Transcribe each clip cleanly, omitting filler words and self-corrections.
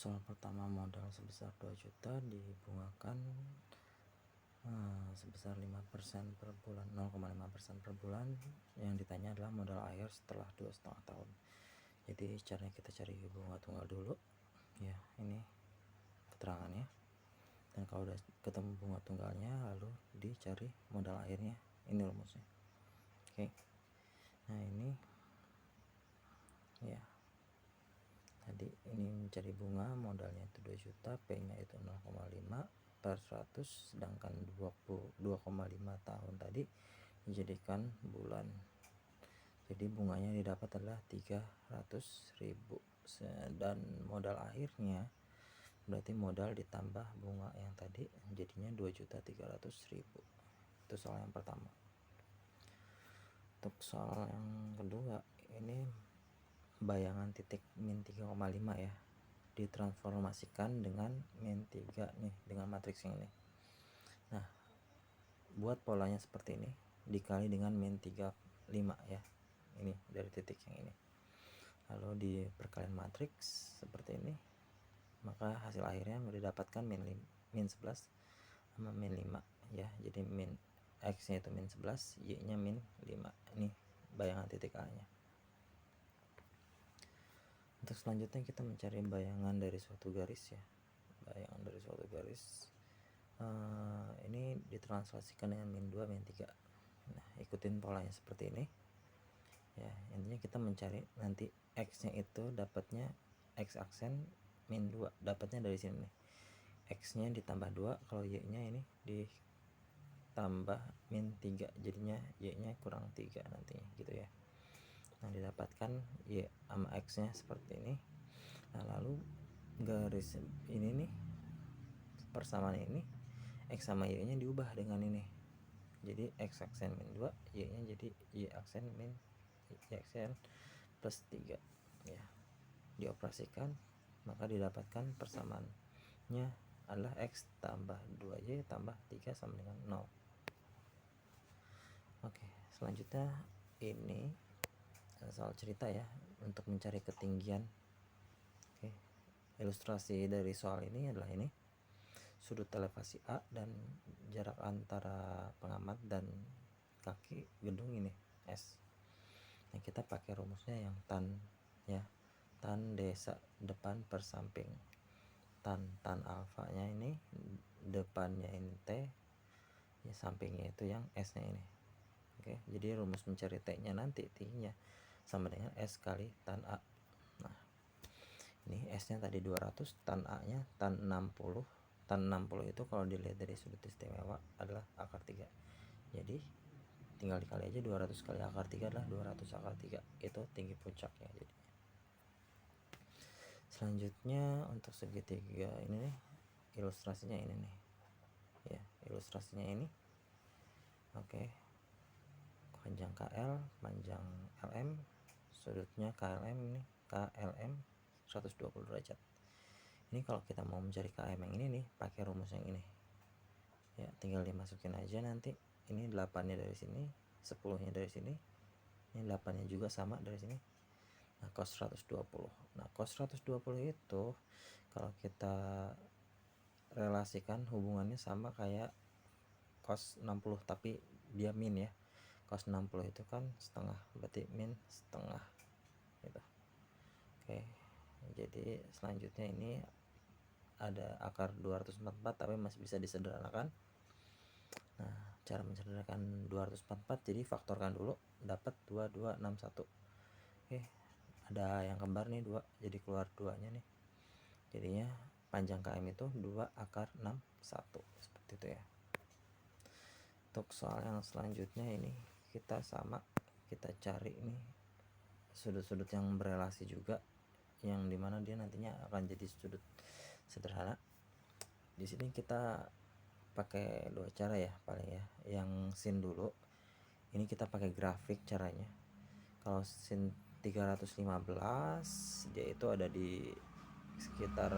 soal pertama, modal sebesar 2 juta dibungakan sebesar 5% per bulan, 0,5% per bulan. Yang ditanya adalah modal akhir setelah 2,5 tahun. Jadi caranya kita cari bunga tunggal dulu ya, ini keterangannya. Dan kalau udah ketemu bunga tunggalnya, lalu dicari modal akhirnya. Ini rumusnya. Oke. Nah, ini ya. Tadi ini mencari bunga, modalnya itu 2 juta, P-nya itu 0,5 per 100, sedangkan 2,5 tahun tadi dijadikan bulan. Jadi bunganya didapat adalah 300.000, dan modal akhirnya berarti modal ditambah bunga yang tadi jadinya 2.300.000. Itu soal yang pertama. Untuk soal yang kedua, ini bayangan titik min 3,5 ya, ditransformasikan dengan min 3 nih, dengan matriks yang ini. Nah, buat polanya seperti ini dikali dengan min 35 ya, ini dari titik yang ini, lalu di perkalian matriks seperti ini, maka hasil akhirnya mendapatkan min 11 sama min 5 ya. Jadi min X nya itu min 11, Y nya min 5. Ini bayangan titik A nya. Untuk selanjutnya kita mencari bayangan dari suatu garis ya. Bayangan dari suatu garis ini ditranslasikan dengan min 2, min 3. Nah, ikutin polanya seperti ini ya. Intinya kita mencari nanti X nya itu dapatnya X aksen min 2, dapatnya dari sini nih. X nya ditambah 2, kalau Y nya ini ditambah min 3, jadinya Y nya kurang 3 nantinya gitu ya. Nah, didapatkan Y sama X nya seperti ini. Nah, lalu garis ini nih, persamaan ini, X sama Y nya diubah dengan ini. Jadi X aksen min 2, Y nya jadi Y aksen min Y aksen plus 3 ya. Dioperasikan, maka didapatkan persamaannya adalah X tambah 2Y tambah 3 sama dengan 0. Oke, selanjutnya ini soal cerita ya, untuk mencari ketinggian. Oke, ilustrasi dari soal ini adalah ini sudut elevasi A dan jarak antara pengamat dan kaki gedung ini S. Nah, kita pakai rumusnya yang tan ya, tan desa depan per samping. Tan alfanya ini depannya ini T ya, sampingnya itu yang S nya ini. Oke, jadi rumus mencari T nya nanti, T nya sama dengan S kali tan A. Nah, ini S nya tadi 200, tan A nya tan 60. Tan 60 itu kalau dilihat dari sudut istimewa adalah akar 3. Jadi tinggal dikali aja, 200 kali akar 3 adalah 200 akar 3. Itu tinggi puncaknya jadi. Selanjutnya untuk segitiga ini nih, ilustrasinya ini nih. Ya, ilustrasinya ini. Oke. Panjang KL, panjang LM, sudutnya KLM ini, KLM 120 derajat. Ini kalau kita mau mencari KM yang ini nih, pakai rumus yang ini. Ya, tinggal dimasukin aja nanti. Ini 8-nya dari sini, 10-nya dari sini. Ini 8-nya juga sama dari sini. Nah, cos 120. Nah, cos 120 itu kalau kita relasikan hubungannya sama kayak cos 60, tapi dia min ya. Cos 60 itu kan setengah, berarti min setengah gitu. Oke, jadi selanjutnya ini ada akar 244 tapi masih bisa disederhanakan. Nah, cara menyederhanakan 244, jadi faktorkan dulu, dapat 2261. Oke, ada yang kembar nih 2, jadi keluar 2 nya nih. Jadinya panjang KM itu 2 akar 61, seperti itu ya. Untuk soal yang selanjutnya ini kita cari nih sudut-sudut yang berelasi juga, yang dimana dia nantinya akan jadi sudut sederhana. Di sini kita pakai 2 cara ya paling ya. Yang sin dulu, ini kita pakai grafik caranya. Kalau sin 315 dia itu ada di sekitar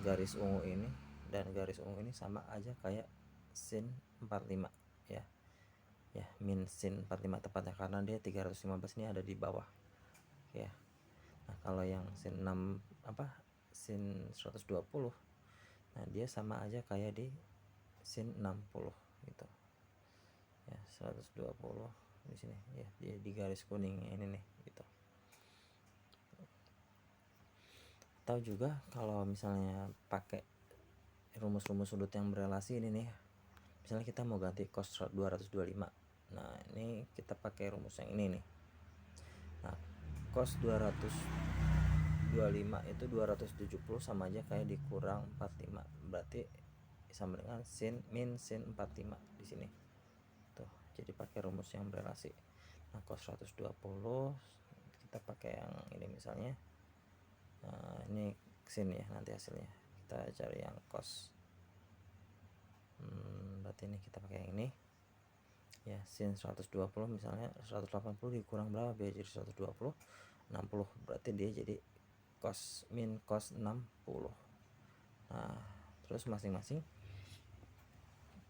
garis ungu ini, dan garis ungu ini sama aja kayak sin 45 ya. Ya, min sin 45 tepatnya, karena dia 315 ini ada di bawah ya. Nah, kalau yang sin 6 sin 120. Nah dia sama aja kayak di sin 60 gitu ya, 120 di sini ya, dia di garis kuning ini nih gitu. Atau juga kalau misalnya pakai rumus-rumus sudut yang berelasi ini nih, misalnya kita mau ganti cos 225. Nah ini kita pakai rumus yang ini nih. Nah cos 225 itu 270 sama aja kayak dikurang 45, berarti sama dengan min sin 45 di sini tuh. Jadi pakai rumus yang berelasi. Nah cos 120 kita pakai yang ini misalnya. Nah ini sin ya nanti hasilnya, kita cari yang cos. Berarti ini kita pakai yang ini ya, sin 120 misalnya 180 dikurang berapa biar jadi 120, 60, berarti dia jadi cos min cos 60. Nah terus masing-masing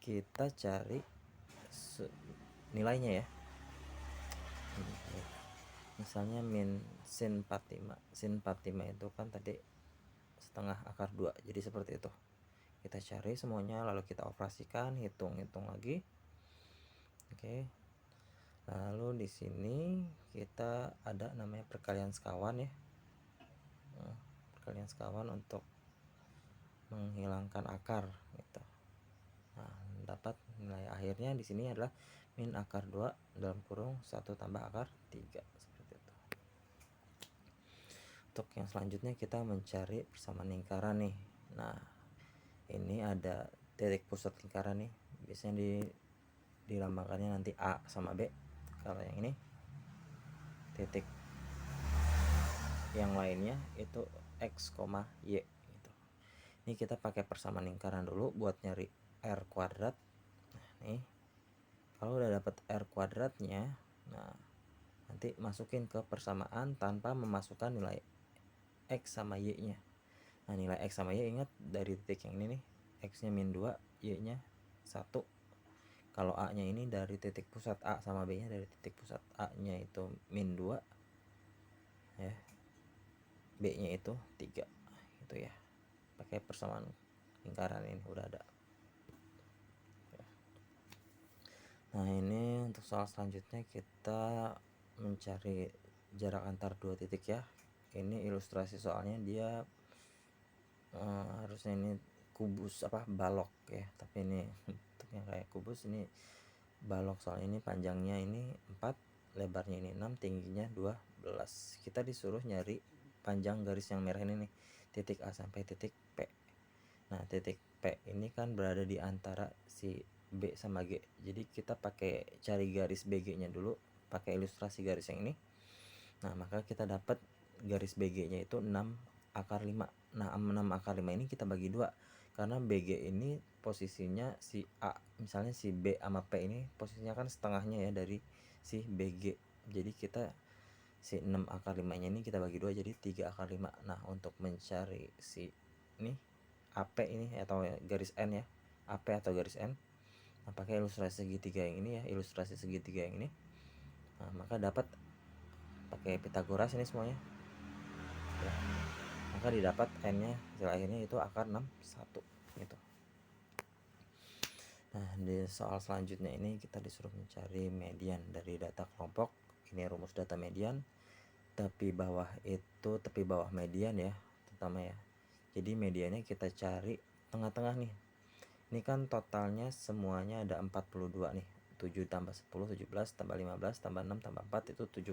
kita cari nilainya ya. Misalnya min sin 45, sin 45 itu kan tadi setengah akar 2, jadi seperti itu. Kita cari semuanya lalu kita operasikan, hitung-hitung lagi. Oke. Lalu di sini kita ada namanya perkalian sekawan ya. Perkalian sekawan untuk menghilangkan akar gitu. Nah, dapat nilai akhirnya di sini adalah min akar 2 dalam kurung 1 tambah akar 3 seperti itu. Untuk yang selanjutnya kita mencari persamaan lingkaran nih. Nah, ini ada titik pusat lingkaran nih. Biasanya dilambangkannya nanti A sama B. Kalau yang ini titik yang lainnya itu X, Y gitu. Ini kita pakai persamaan lingkaran dulu buat nyari R kuadrat. Nah, nih kalau udah dapat R kuadratnya, nah nanti masukin ke persamaan tanpa memasukkan nilai X sama Y nya. Nah nilai X sama Y ingat dari titik yang ini nih, X nya min 2, Y nya 1. Kalau A nya ini dari titik pusat A sama B nya dari titik pusat A nya itu min 2 ya, B nya itu 3 gitu ya. Pakai persamaan lingkaran ini udah ada. Nah ini untuk soal selanjutnya kita mencari jarak antar dua titik ya. Ini ilustrasi soalnya dia harusnya ini kubus balok ya, tapi ini untuk yang kayak kubus ini balok, soalnya ini panjangnya ini 4, lebarnya ini 6, tingginya 12. Kita disuruh nyari panjang garis yang merah ini nih, titik A sampai titik P. Nah titik P ini kan berada di antara si B sama G, jadi kita pakai cari garis BG nya dulu pakai ilustrasi garis yang ini. Nah maka kita dapat garis BG nya itu 6 akar 5. Nah 6 akar 5 ini kita bagi 2, karena BG ini posisinya si A, misalnya si B sama P ini posisinya kan setengahnya ya dari si BG, jadi kita si 6 akar 5 nya ini kita bagi 2 jadi 3 akar 5. Nah untuk mencari si ini AP ini atau garis N ya, AP atau garis N, nah pakai ilustrasi segitiga yang ini ya, ilustrasi segitiga yang ini. Nah maka dapat pakai Pitagoras ini semuanya ya, maka didapat N nya hasil akhirnya itu akar 61 gitu. Nah di soal selanjutnya ini kita disuruh mencari median dari data kelompok. Ini rumus data median, tepi bawah itu tepi bawah median ya terutama ya. Jadi mediannya kita cari tengah-tengah nih. Ini kan totalnya semuanya ada 42 nih. 7 tambah 10 17 tambah 15 tambah 6 tambah 4 itu 42.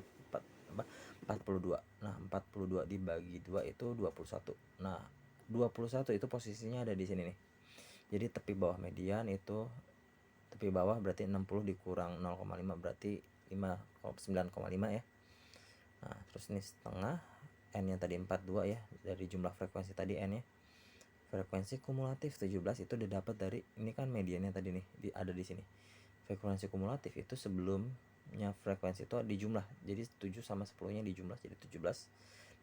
Nah 42 dibagi 2 itu 21. Nah 21 itu posisinya ada di sini nih. Jadi tepi bawah median itu, tepi bawah berarti 60 dikurang 0,5 berarti 9,5 ya. Nah terus ini setengah, N nya tadi 42 ya, dari jumlah frekuensi tadi N nya. Frekuensi kumulatif 17 itu didapat dari, ini kan mediannya tadi nih ada di sini. Frekuensi kumulatif itu sebelumnya frekuensi itu dijumlah, jadi 7 sama 10 nya dijumlah jadi 17.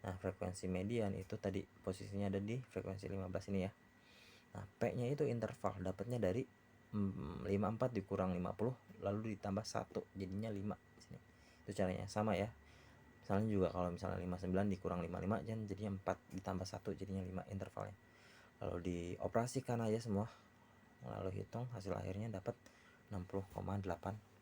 Nah frekuensi median itu tadi posisinya ada di frekuensi 15 ini ya. Nah P nya itu interval, dapatnya dari 54 dikurang 50 lalu ditambah 1 jadinya 5 di sini. Itu caranya sama ya, Misalnya juga kalau misalnya 59 dikurang 55 jadinya 4 ditambah 1 jadinya 5 intervalnya. Lalu dioperasikan aja semua, lalu hitung hasil akhirnya dapat 60,8